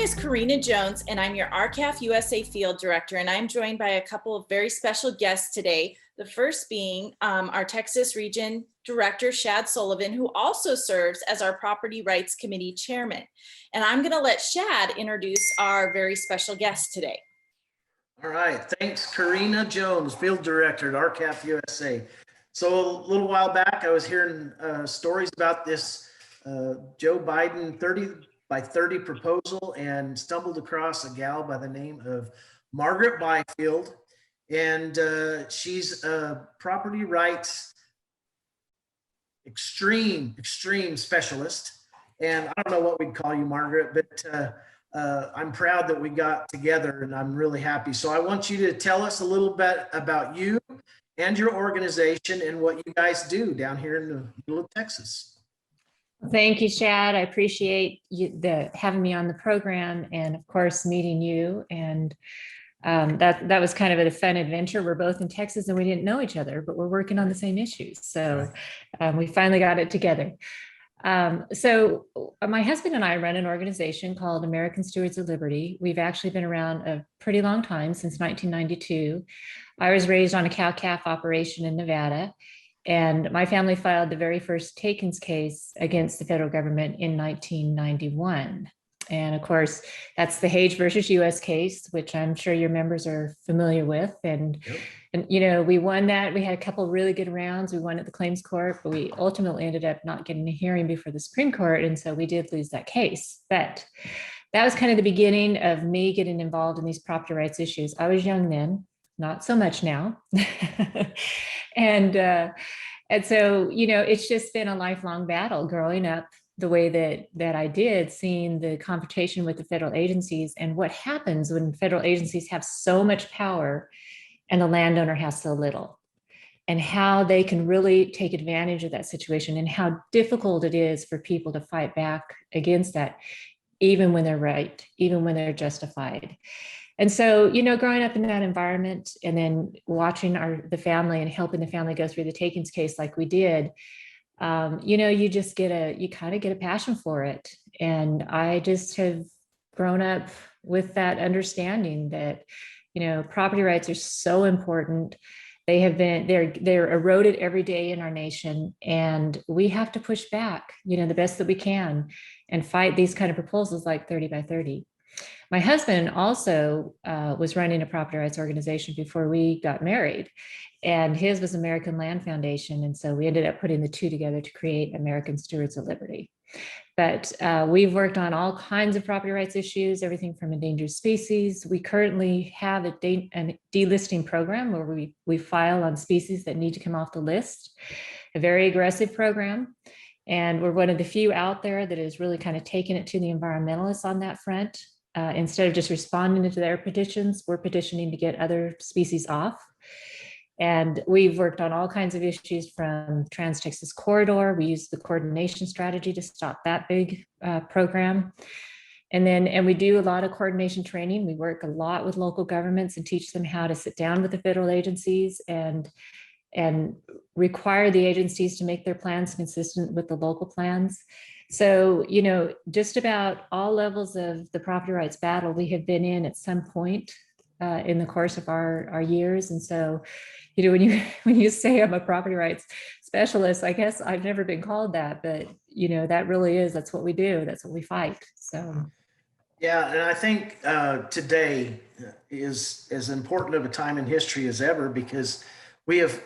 is Karina Jones, and I'm your RCAF USA Field Director, and I'm joined by a couple of very special guests today. The first being our Texas Region Director, Shad Sullivan, who also serves as our Property Rights Committee Chairman. And I'm going to let Shad introduce our very special guest today. All right, thanks, Karina Jones, Field Director at RCAF USA. So a little while back, I was hearing stories about this Joe Biden 30 by 30 proposal and stumbled across a gal by the name of Margaret Byfield. And she's a property rights extreme specialist. And I don't know what we'd call you, Margaret, but I'm proud that we got together and I'm really happy. So I want you to tell us a little bit about you and your organization and what you guys do down here in the middle of Texas. Thank you, Shad. I appreciate you having me on the program, and of course meeting you. And that was kind of a fun adventure. We're both in Texas and we didn't know each other, but we're working on the same issues. So we finally got it together. So my husband and I run an organization called American Stewards of Liberty. We've actually been around a pretty long time, since 1992. I was raised on a cow-calf operation in Nevada, and my family filed the very first takings case against the federal government in 1991. And of course, that's the Hage versus US case, which I'm sure your members are familiar with. And you know, we won that. We had a couple of really good rounds. We won at the claims court, but we ultimately ended up not getting a hearing before the Supreme Court. And so we did lose that case. But that was kind of the beginning of me getting involved in these property rights issues. I was young then, not so much now. And so, you know, it's just been a lifelong battle growing up the way that I did, seeing the confrontation with the federal agencies and what happens when federal agencies have so much power and the landowner has so little, and how they can really take advantage of that situation and how difficult it is for people to fight back against that, even when they're right, even when they're justified. And so, you know, growing up in that environment and then watching the family and helping the family go through the takings case like we did, you know, you kind of get a passion for it. And I just have grown up with that understanding that, you know, property rights are so important. They're eroded every day in our nation, and we have to push back, you know, the best that we can and fight these kind of proposals like 30 by 30. My husband also was running a property rights organization before we got married, and his was American Land Foundation. And so we ended up putting the two together to create American Stewards of Liberty. But we've worked on all kinds of property rights issues, everything from endangered species. We currently have a delisting program where we file on species that need to come off the list, a very aggressive program. And we're one of the few out there that is really kind of taking it to the environmentalists on that front. Instead of just responding to their petitions, we're petitioning to get other species off. And we've worked on all kinds of issues from Trans-Texas Corridor. We use the coordination strategy to stop that big program. And we do a lot of coordination training. We work a lot with local governments and teach them how to sit down with the federal agencies and require the agencies to make their plans consistent with the local plans. So, you know, just about all levels of the property rights battle we have been in at some point in the course of our years. And so, you know, when you say I'm a property rights specialist, I guess I've never been called that, but you know, that's what we do. That's what we fight. So. Yeah, and I think today is as important of a time in history as ever, because we have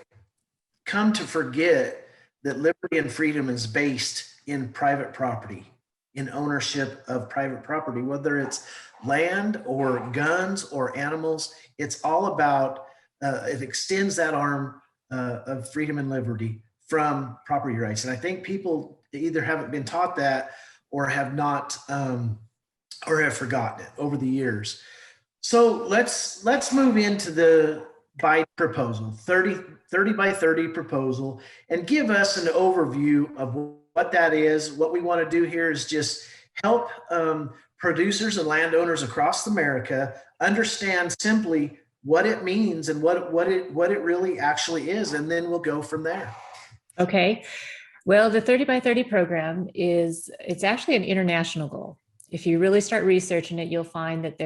come to forget that liberty and freedom is based in private property, in ownership of private property, whether it's land or guns or animals. It's all about, it extends that arm of freedom and liberty from property rights. And I think people either haven't been taught that or have not, or have forgotten it over the years. So let's move into the Biden proposal, 30 by 30 proposal, and give us an overview of what that is. What we want to do here is just help producers and landowners across America understand simply what it means and what it really actually is, and then we'll go from there. Okay. Well, the 30 by 30 program it's actually an international goal. If you really start researching it, you'll find that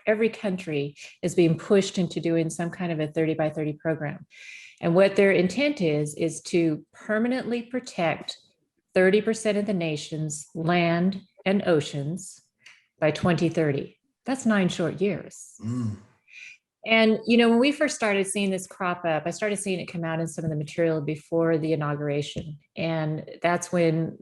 every country is being pushed into doing some kind of a 30 by 30 program. And what their intent is to permanently protect 30% of the nation's land and oceans by 2030. That's 9 short years. And, when we first started seeing this crop up, I started seeing it come out in some of the material before the inauguration. And that's when,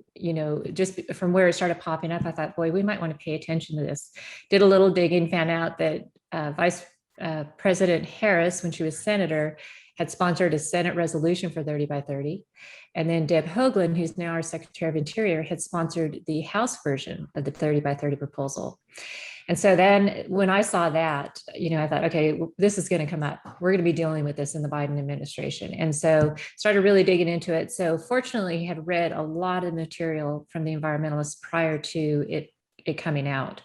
just from where it started popping up, I thought, boy, we might want to pay attention to this. Did a little digging, found out that Vice President Harris, when she was senator, had sponsored a Senate resolution for 30 by 30. And then Deb Hoagland, who's now our Secretary of Interior, had sponsored the House version of the 30 by 30 proposal. And so then when I saw that, I thought, okay, this is going to come up. We're going to be dealing with this in the Biden administration. And so started really digging into it. So fortunately, had read a lot of material from the environmentalists prior to it coming out.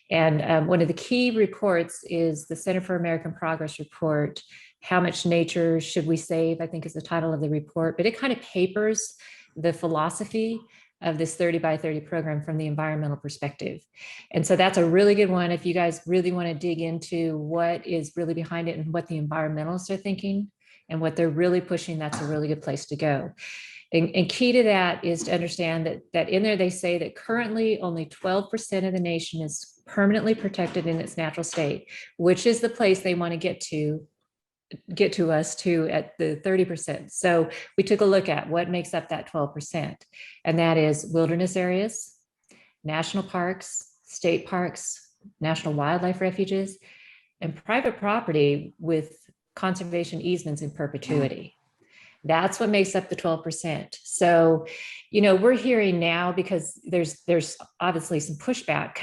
And one of the key reports is the Center for American Progress report. How much nature should we save, I think is the title of the report, but it kind of papers the philosophy of this 30 by 30 program from the environmental perspective. And so that's a really good one. If you guys really want to dig into what is really behind it and what the environmentalists are thinking and what they're really pushing, that's a really good place to go. And key to that is to understand that in there, they say that currently only 12% of the nation is permanently protected in its natural state, which is the place they want to get to us to at the 30%. So we took a look at what makes up that 12%. And that is wilderness areas, national parks, state parks, national wildlife refuges, and private property with conservation easements in perpetuity. That's what makes up the 12%. So, we're hearing now, because there's obviously some pushback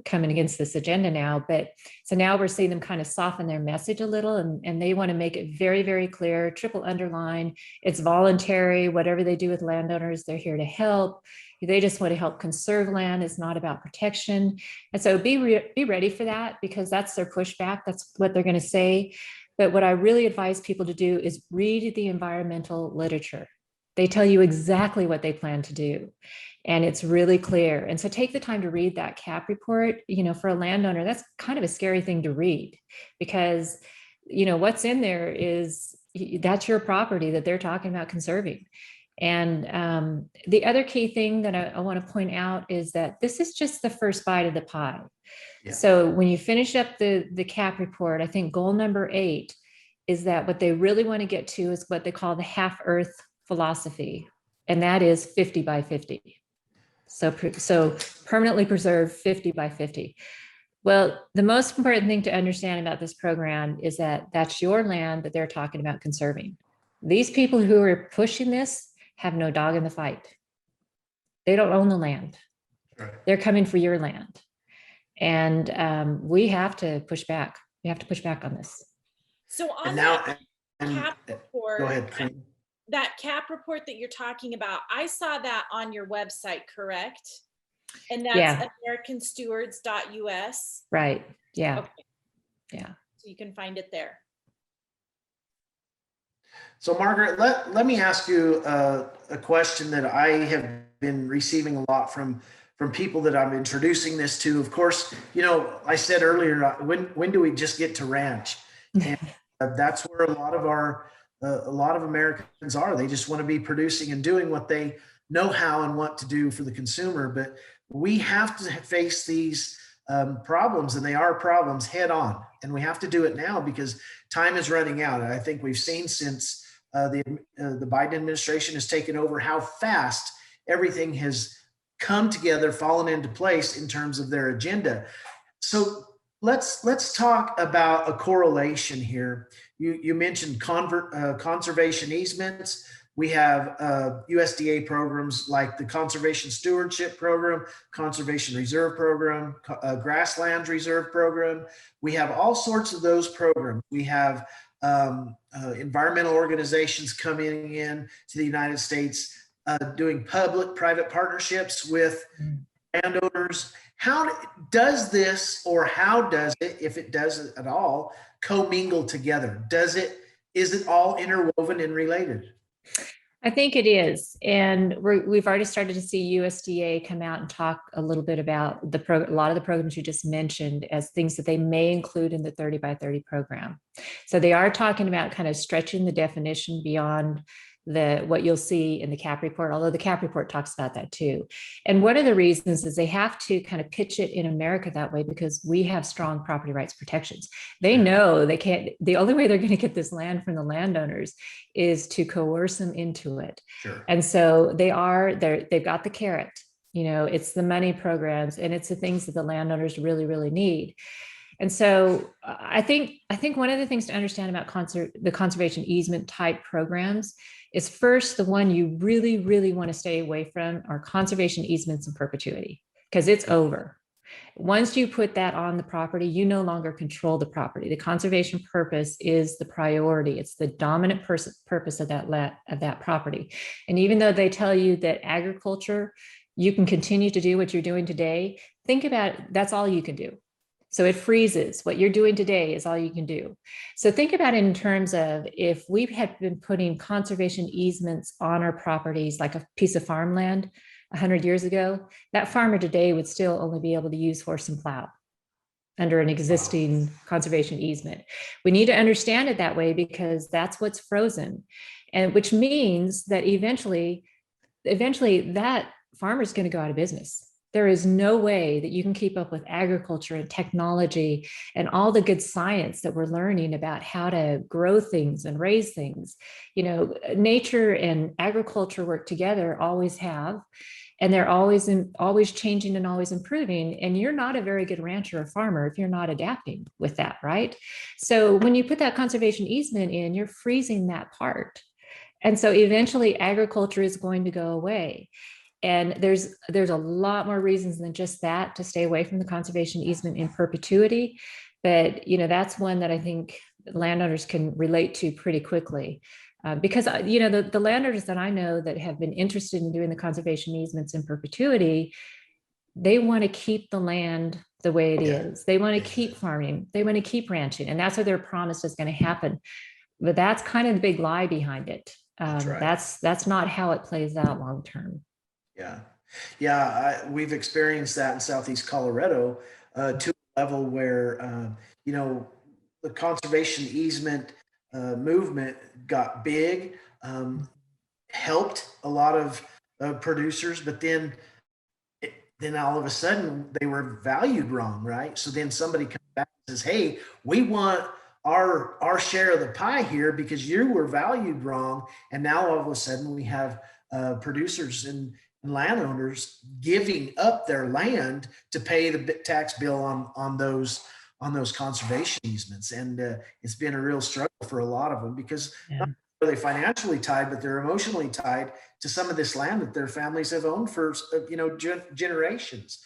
coming against this agenda now, but so now we're seeing them kind of soften their message a little, and they want to make it very, very clear, triple underline, it's voluntary. Whatever they do with landowners, they're here to help. They just want to help conserve land. It's not about protection. And so be ready for that, because that's their pushback. That's what they're going to say. But what I really advise people to do is read the environmental literature. They tell you exactly what they plan to do, and it's really clear. And so take the time to read that CAP report. For a landowner, that's kind of a scary thing to read, because, what's in there is that's your property that they're talking about conserving. And the other key thing that I want to point out is that this is just the first bite of the pie. Yeah. So when you finish up the CAP report, I think goal number 8 is that what they really want to get to is what they call the half earth philosophy. And that is 50 by 50. So permanently preserve 50 by 50. Well, the most important thing to understand about this program is that that's your land that they're talking about conserving. These people who are pushing this have no dog in the fight. They don't own the land. Right. They're coming for your land. And we have to push back. We have to push back on this. So on CAP report, go ahead, that CAP report that you're talking about, I saw that on your website, correct? And that's americanstewards.us. Right. Yeah. Okay. Yeah. So you can find it there. So Margaret, let me ask you a question that I have been receiving a lot from people that I'm introducing this to. Of course, I said earlier, when do we just get to ranch? And that's where a lot of Americans are. They just want to be producing and doing what they know how and want to do for the consumer. But we have to face these problems, and they are problems head on. And we have to do it now because time is running out. And I think we've seen since the Biden administration has taken over how fast everything has come together, fallen into place in terms of their agenda. So let's talk about a correlation here. You mentioned conservation easements. We have USDA programs like the Conservation Stewardship Program, Conservation Reserve Program, Grasslands Reserve Program. We have all sorts of those programs. We have environmental organizations coming in to the United States, doing public-private partnerships with landowners. How does this, or how does it, if it does at all, commingle together? Is it all interwoven and related? I think it is. And we've already started to see USDA come out and talk a little bit about a lot of the programs you just mentioned as things that they may include in the 30 by 30 program. So they are talking about kind of stretching the definition beyond what you'll see in the CAP report, although the CAP report talks about that too. And one of the reasons is they have to kind of pitch it in America that way because we have strong property rights protections. They know they can't, the only way they're going to get this land from the landowners is to coerce them into it. Sure. And so they've got the carrot, it's the money programs and it's the things that the landowners really, really need. And so I think one of the things to understand about the conservation easement type programs is first, the one you really, really want to stay away from are conservation easements in perpetuity, because it's over. Once you put that on the property, you no longer control the property. The conservation purpose is the priority. It's the dominant purpose of that property. And even though they tell you that agriculture, you can continue to do what you're doing today, think about it, that's all you can do. So it freezes. What you're doing today is all you can do. So think about it in terms of if we had been putting conservation easements on our properties, like a piece of farmland 100 years ago, that farmer today would still only be able to use horse and plow under an existing conservation easement. We need to understand it that way because that's what's frozen. And which means that eventually that farmer is going to go out of business. There is no way that you can keep up with agriculture and technology and all the good science that we're learning about how to grow things and raise things. Nature and agriculture work together, always have, and they're always changing and always improving. And you're not a very good rancher or farmer if you're not adapting with that, right? So when you put that conservation easement in, you're freezing that part. And so eventually agriculture is going to go away. And there's a lot more reasons than just that to stay away from the conservation easement in perpetuity. But, that's one that I think landowners can relate to pretty quickly. Because, the landowners that I know that have been interested in doing the conservation easements in perpetuity, they want to keep the land the way it is. They want to keep farming. They want to keep ranching. And that's what they're promised is going to happen. But that's kind of the big lie behind it. That's right. That's not how it plays out long term. Yeah. We've experienced that in Southeast Colorado to a level where, the conservation easement movement got big, helped a lot of producers, but then all of a sudden they were valued wrong, right? So then somebody comes back and says, hey, we want our share of the pie here because you were valued wrong. And now all of a sudden we have producers and landowners giving up their land to pay the tax bill on those conservation easements. And it's been a real struggle for a lot of them because not only are they financially tied, but they're emotionally tied to some of this land that their families have owned for generations.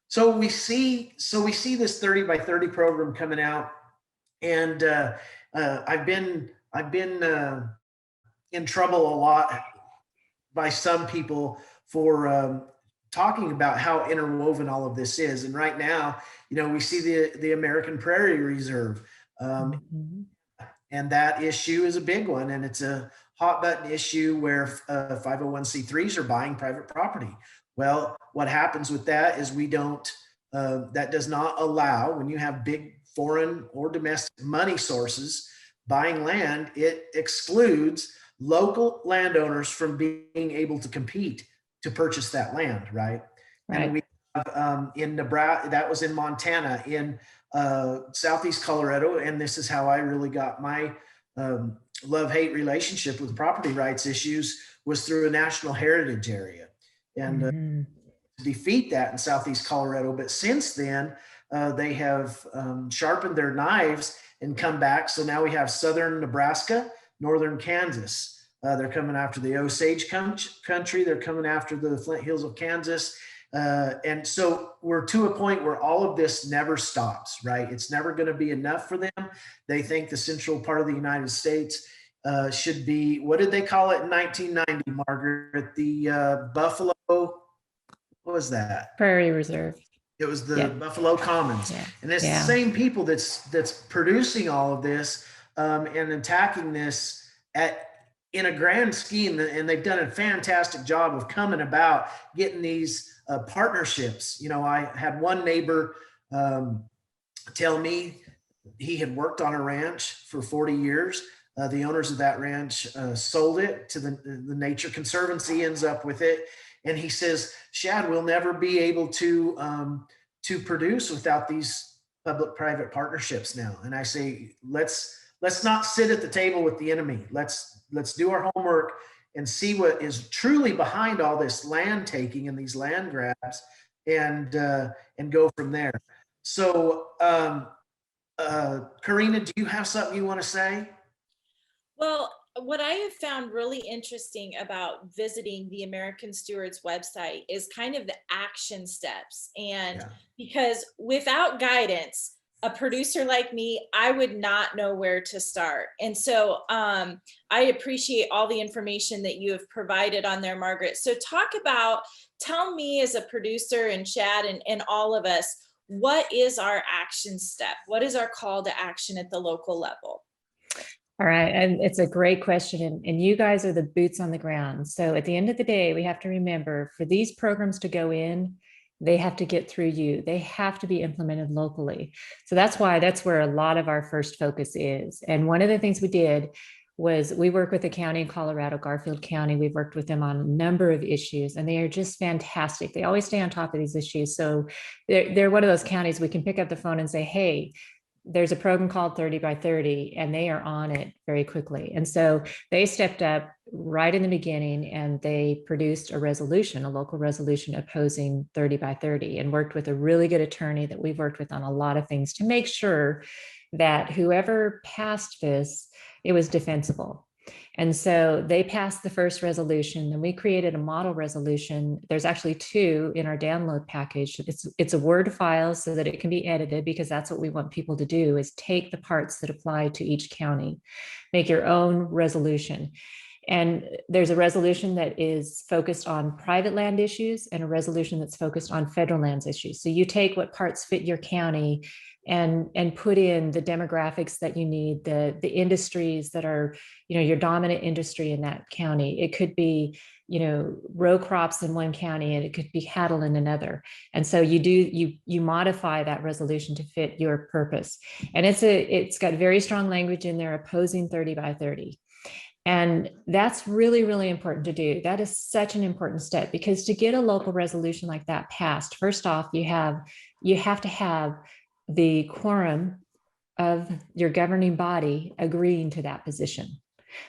So we see this 30 by 30 program coming out, and I've been in trouble a lot by some people for talking about how interwoven all of this is. And right now, we see the American Prairie Reserve, and that issue is a big one, and it's a hot button issue where 501c3s are buying private property. Well, what happens with that is that does not allow, when you have big foreign or domestic money sources buying land, it excludes local landowners from being able to compete to purchase that land, right? And we have in Nebraska, that was in Montana, in Southeast Colorado, and this is how I really got my love-hate relationship with property rights issues, was through a national heritage area. And to defeat that in Southeast Colorado. But since then, they have sharpened their knives and come back. So now we have southern Nebraska, northern Kansas. They're coming after the Osage country. They're coming after the Flint Hills of Kansas. And so we're to a point where all of this never stops, right? It's never going to be enough for them. They think the central part of the United States should be, what did they call it in 1990, Margaret? The Buffalo, what was that? Prairie Reserve. It was the Buffalo Commons. Yeah. And it's the same people that's producing all of this and attacking this in a grand scheme, and they've done a fantastic job of coming about getting these partnerships. I had one neighbor tell me he had worked on a ranch for 40 years. The owners of that ranch sold it to the Nature Conservancy, ends up with it. And he says, Shad, we'll never be able to produce without these public-private partnerships now. And I say, let's not sit at the table with the enemy. Let's do our homework and see what is truly behind all this land taking and these land grabs, and go from there. So, Karina, do you have something you want to say? Well, what I have found really interesting about visiting the American Stewards website is kind of the action steps. And because without guidance, a producer like me, I would not know where to start. And so I appreciate all the information that you have provided on there, Margaret. So tell me as a producer, and Shad, and all of us, what is our action step? What is our call to action at the local level? All right. And it's a great question. And you guys are the boots on the ground. So at the end of the day, we have to remember, for these programs to go in, they have to get through you. They have to be implemented locally. So that's where a lot of our first focus is. And one of the things we did was we work with the county in Colorado, Garfield County. We've worked with them on a number of issues, and they are just fantastic. They always stay on top of these issues. So they're one of those counties we can pick up the phone and say, hey, there's a program called 30 by 30, and they are on it very quickly. And so they stepped up right in the beginning, and they produced a local resolution opposing 30 by 30, and worked with a really good attorney that we've worked with on a lot of things to make sure that whoever passed this, it was defensible. And so they passed the first resolution, and we created a model resolution. There's actually two in our download package. It's a Word file so that it can be edited, because that's what we want people to do, is take the parts that apply to each county, make your own resolution. And there's a resolution that is focused on private land issues, and a resolution that's focused on federal lands issues. So you take what parts fit your county and put in the demographics that you need, the industries that are, your dominant industry in that county. It could be, row crops in one county, and it could be cattle in another. And so you modify that resolution to fit your purpose. And it's got very strong language in there opposing 30 by 30. And that's really, really important to do. That is such an important step, because to get a local resolution like that passed, first off, you have to have the quorum of your governing body agreeing to that position.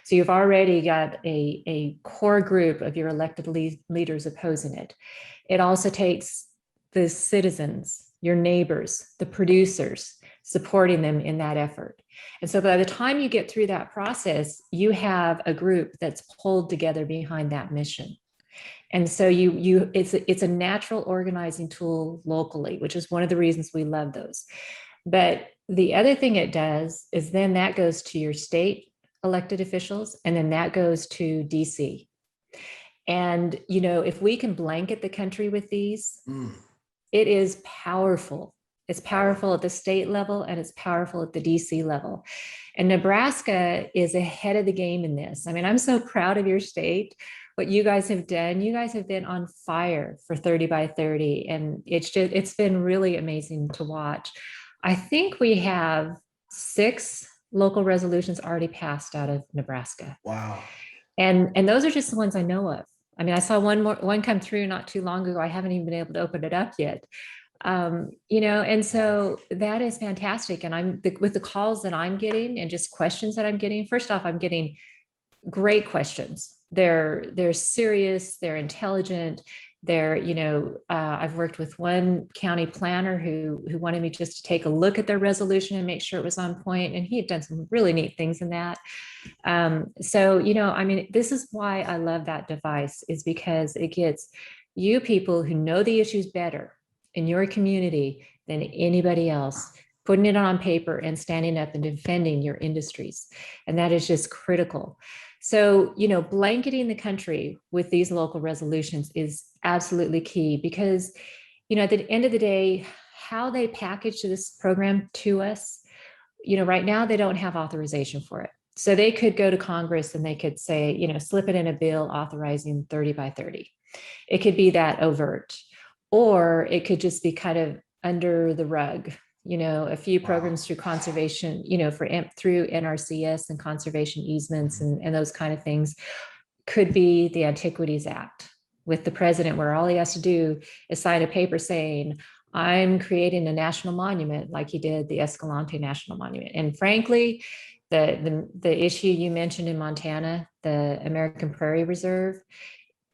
So you've already got a core group of your elected leaders opposing it. It also takes the citizens, your neighbors, the producers, supporting them in that effort. And so by the time you get through that process, you have a group that's pulled together behind that mission. And so it's a natural organizing tool locally, which is one of the reasons we love those. But the other thing it does is then that goes to your state elected officials, and then that goes to DC. And, if we can blanket the country with these, it is powerful. It's powerful at the state level, and it's powerful at the DC level. And Nebraska is ahead of the game in this. I mean, I'm so proud of your state, what you guys have done. You guys have been on fire for 30 by 30. And it's been really amazing to watch. I think we have 6 local resolutions already passed out of Nebraska. Wow. And those are just the ones I know of. I mean, I saw one come through not too long ago. I haven't even been able to open it up yet. And so that is fantastic. And with the calls that I'm getting and just questions that I'm getting, first off, I'm getting great questions. They're serious, they're intelligent. I've worked with one county planner who wanted me just to take a look at their resolution and make sure it was on point. And he had done some really neat things in that. This is why I love that device, is because it gets you people who know the issues better in your community than anybody else, putting it on paper and standing up and defending your industries. And that is just critical. So, blanketing the country with these local resolutions is absolutely key, because, at the end of the day, how they package this program to us, right now they don't have authorization for it. So they could go to Congress and they could say, you know, slip it in a bill authorizing 30 by 30. It could be that overt, or it could just be kind of under the rug, you know, a few programs through conservation, you know, through NRCS and conservation easements and those kind of things. Could be the Antiquities Act with the president, where all he has to do is sign a paper saying, I'm creating a national monument, like he did the Escalante National Monument. And frankly, the issue you mentioned in Montana, the American Prairie Reserve,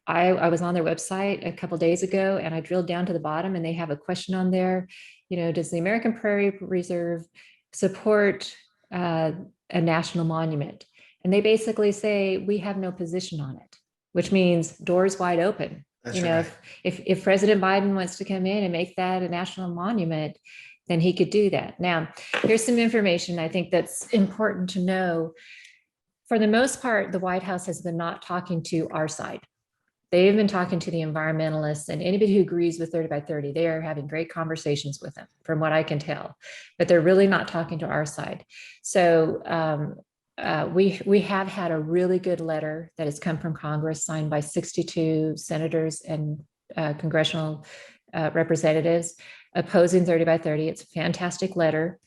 I was on their website a couple of days ago, and I drilled down to the bottom, and they have a question on there. You know, does the American Prairie Reserve support a national monument? And they basically say, we have no position on it, which means doors wide open. That's you know, right. if President Biden wants to come in and make that a national monument, then he could do that. Now, here's some information I think that's important to know. For the most part, the White House has been not talking to our side. They've been talking to the environmentalists, and anybody who agrees with 30 by 30, they are having great conversations with them, from what I can tell, but they're really not talking to our side. So we have had a really good letter that has come from Congress, signed by 62 senators and congressional representatives opposing 30 by 30. It's a fantastic letter.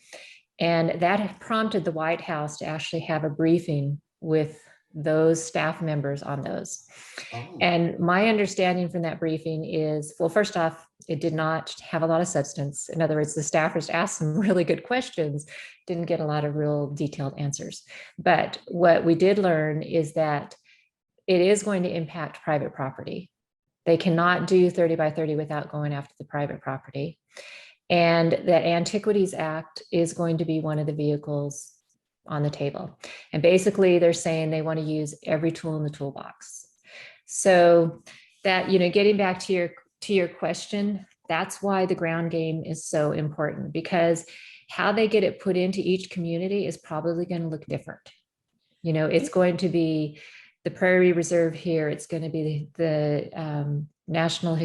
And that prompted the White House to actually have a briefing with those staff members on those. Oh. And my understanding from that briefing is, well, first off, it did not have a lot of substance. In other words, the staffers asked some really good questions, didn't get a lot of real detailed answers. But what we did learn is that it is going to impact private property. They cannot do 30 by 30 without going after the private property. And that Antiquities Act is going to be one of the vehicles on the table. And basically they're saying they want to use every tool in the toolbox. So that, you know, getting back to your question, that's why the ground game is so important, because how they get it put into each community is probably going to look different. You know, it's going to be the Prairie Reserve here. It's going to be the National,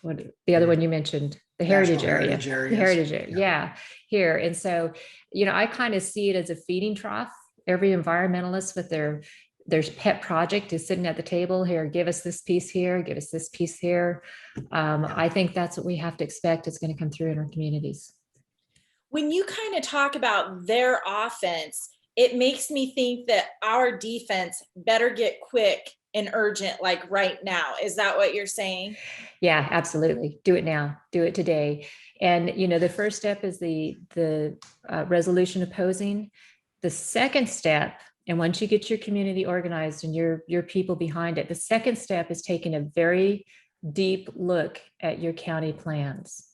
what the other one you mentioned, the Heritage Area, the Heritage Area, yeah, here. And so, you know, I kind of see it as a feeding trough. Every environmentalist with their pet project is sitting at the table here, give us this piece here, give us this piece here. I think that's what we have to expect is going to come through in our communities. When you kind of talk about their offense, it makes me think that our defense better get quick and urgent, like right now. Is that what you're saying? Yeah, absolutely. Do it now. Do it today. And, you know, the first step is the resolution opposing. The second step, and once you get your community organized and your people behind it, the second step is taking a very deep look at your county plans.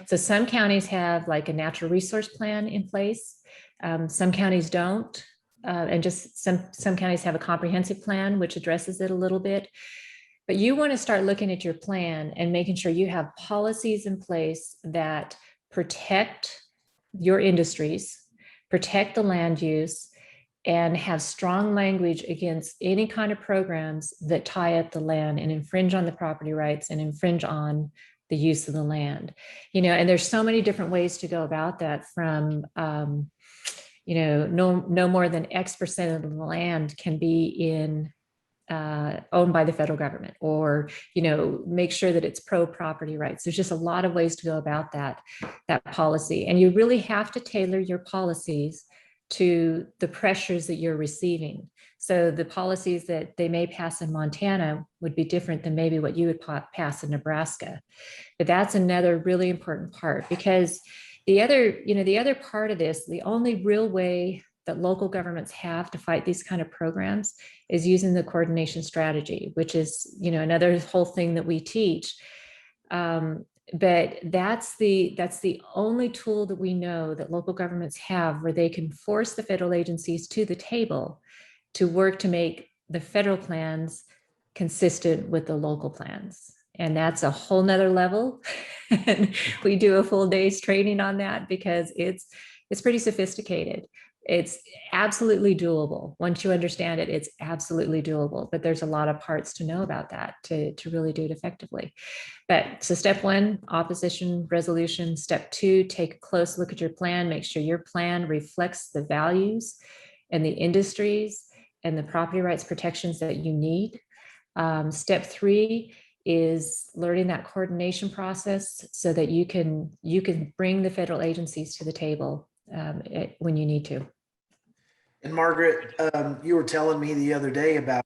So some counties have like a natural resource plan in place. Some counties don't. And just some counties have a comprehensive plan, which addresses it a little bit. But you want to start looking at your plan and making sure you have policies in place that protect your industries, protect the land use, and have strong language against any kind of programs that tie up the land and infringe on the property rights and infringe on the use of the land. You know, and there's so many different ways to go about that, from you know, no more than X% of the land can be owned by the federal government, or, you know, make sure that it's pro property rights. There's just a lot of ways to go about that policy. And you really have to tailor your policies to the pressures that you're receiving. So the policies that they may pass in Montana would be different than maybe what you would pass in Nebraska. But that's another really important part, because the other part of this, the only real way that local governments have to fight these kind of programs is using the coordination strategy, which is, you know, another whole thing that we teach. But that's the only tool that we know that local governments have where they can force the federal agencies to the table to work to make the federal plans consistent with the local plans. And that's a whole nother level. And we do a full day's training on that, because it's pretty sophisticated. It's absolutely doable. Once you understand it, it's absolutely doable. But there's a lot of parts to know about that to really do it effectively. But so step one, opposition resolution. Step two, take a close look at your plan. Make sure your plan reflects the values and the industries and the property rights protections that you need. Step 3 is learning that coordination process so that you can bring the federal agencies to the table when you need to. And Margaret, you were telling me the other day about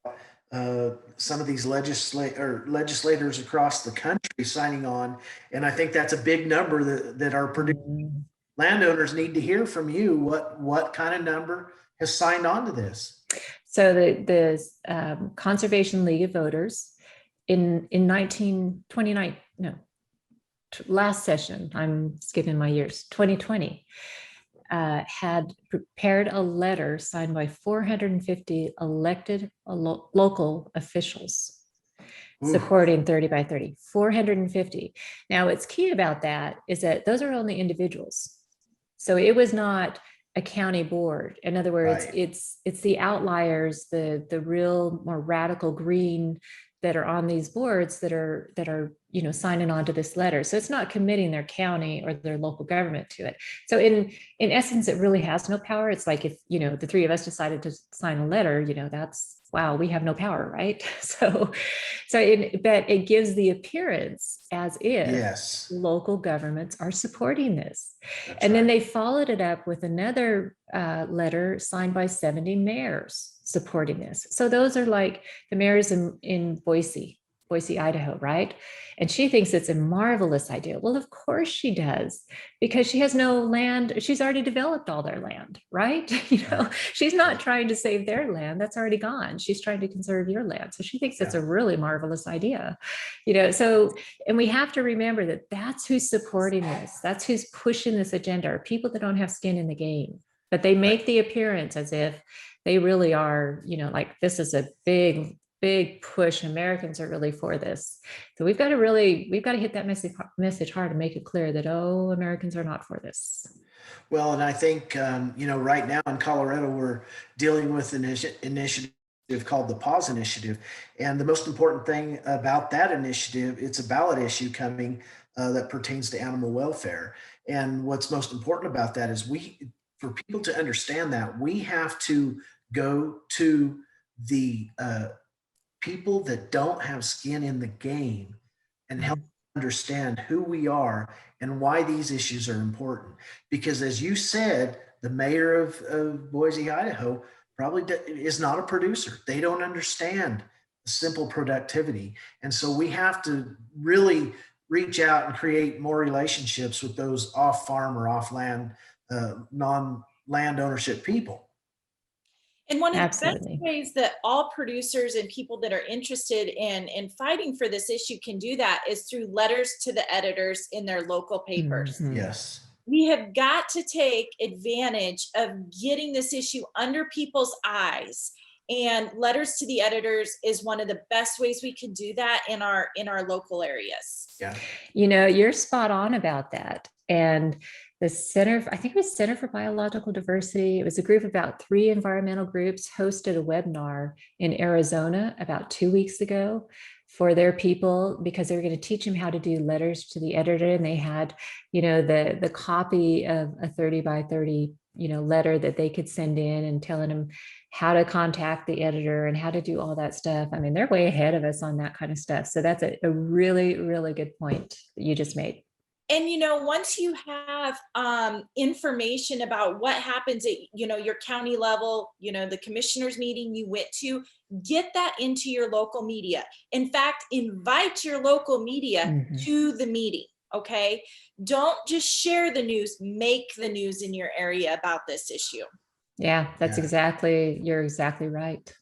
some of these legislators across the country signing on, and I think that's a big number that our producing landowners need to hear from you. What kind of number has signed on to this? So the Conservation League of Voters in 1929, last session, I'm skipping my years, 2020, had prepared a letter signed by 450 elected local officials supporting 30 by 30, 450. Now, what's key about that is that those are only individuals. So it was not a county board. In other words, Right. it's the outliers, the real more radical green that are on these boards that are signing on to this letter. So it's not committing their county or their local government to it. So in essence, it really has no power. It's like if the three of us decided to sign a letter, that's wow, we have no power, right? But it gives the appearance as if local governments are supporting this. That's and right. then they followed it up with another letter signed by 70 mayors supporting this. So those are like the mayors in Boise, Idaho, right? And she thinks it's a marvelous idea. Well, of course she does, because she has no land. She's already developed all their land, right? She's not trying to save their land. That's already gone. She's trying to conserve your land. So she thinks it's a really marvelous idea, and we have to remember that that's who's supporting this. That's who's pushing this agenda, are people that don't have skin in the game, but they make the appearance as if they really are, like this is a big push. Americans are really for this. So we've got to hit that message hard and make it clear that, Americans are not for this. Well, and I think, right now in Colorado, we're dealing with an initiative called the Pause Initiative. And the most important thing about that initiative, it's a ballot issue coming that pertains to animal welfare. And what's most important about that is for people to understand that, we have to go to the people that don't have skin in the game and help understand who we are and why these issues are important. Because as you said, the mayor of Boise, Idaho, probably is not a producer. They don't understand simple productivity. And so we have to really reach out and create more relationships with those off-farm or off-land, non-land ownership people. And one of Absolutely. the best ways that all producers and people that are interested in fighting for this issue can do that is through letters to the editors in their local papers. Mm-hmm. Yes. We have got to take advantage of getting this issue under people's eyes. And letters to the editors is one of the best ways we can do that in our local areas. Yeah. You're spot on about that. And the Center for Biological Diversity, it was a group of about 3 environmental groups, hosted a webinar in Arizona about 2 weeks ago for their people, because they were going to teach them how to do letters to the editor. And they had, the copy of a 30 by 30, letter that they could send in, and telling them how to contact the editor and how to do all that stuff. I mean, they're way ahead of us on that kind of stuff. So that's a really, really good point that you just made. And, once you have information about what happens at, your county level, the commissioners meeting you went to, get that into your local media. In fact, invite your local media to the meeting. Okay. Don't just share the news, make the news in your area about this issue. Yeah, you're exactly right.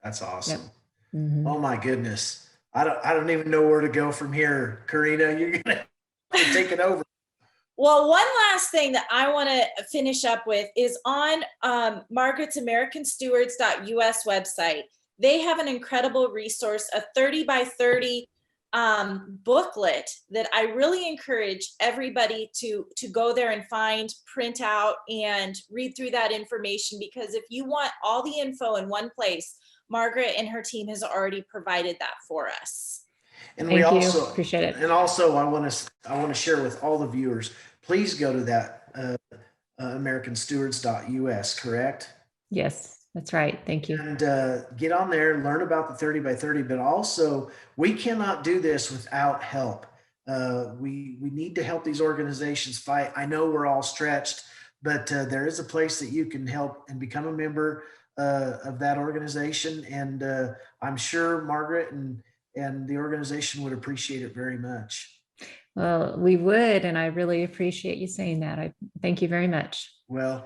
That's awesome. Yep. Mm-hmm. Oh my goodness. I don't even know where to go from here. Karina, you're going to take it over. Well, one last thing that I want to finish up with is on Margaret's American Stewards.us website. They have an incredible resource, a 30 by 30 booklet that I really encourage everybody to go there and find, print out, and read through that information. Because if you want all the info in one place, Margaret and her team has already provided that for us. And Thank you. Appreciate it. And also, I want to share with all the viewers. Please go to that American Stewards.us. Correct? Yes, that's right. Thank you. And get on there, learn about the 30 by 30, but also we cannot do this without help. We need to help these organizations fight. I know we're all stretched, but there is a place that you can help and become a member of that organization. And I'm sure Margaret and the organization would appreciate it very much. Well, we would, and I really appreciate you saying that. I thank you very much. Well,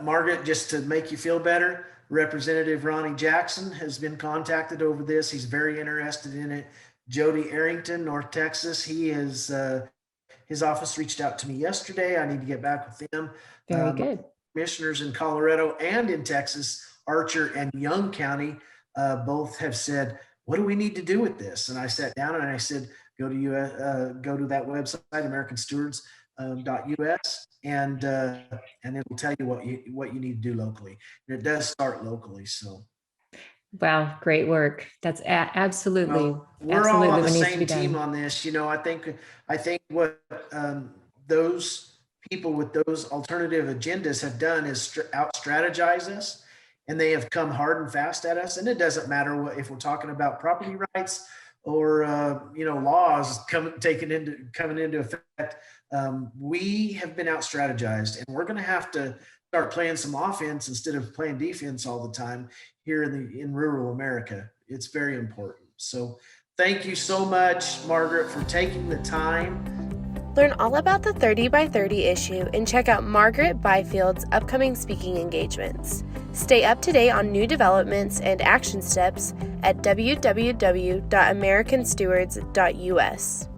Margaret, just to make you feel better, Representative Ronnie Jackson has been contacted over this. He's very interested in it. Jody Arrington, North Texas, he is, his office reached out to me yesterday. I need to get back with them. Very good. Commissioners in Colorado and in Texas, Archer and Young County, both have said, what do we need to do with this? And I sat down and I said, go to that website, American Stewards .us, and it'll tell you what you need to do locally. And it does start locally. So, wow, great work. That's absolutely. well, we're absolutely all on the what needs to same be done. team on this. You know, I think what those people with those alternative agendas have done is out strategize us, and they have come hard and fast at us. And it doesn't matter if we're talking about property rights or laws coming into effect. We have been out strategized, and we're going to have to start playing some offense instead of playing defense all the time here in rural America. It's very important. So thank you so much, Margaret, for taking the time. Learn all about the 30 by 30 issue and check out Margaret Byfield's upcoming speaking engagements. Stay up to date on new developments and action steps at www.americanstewards.us.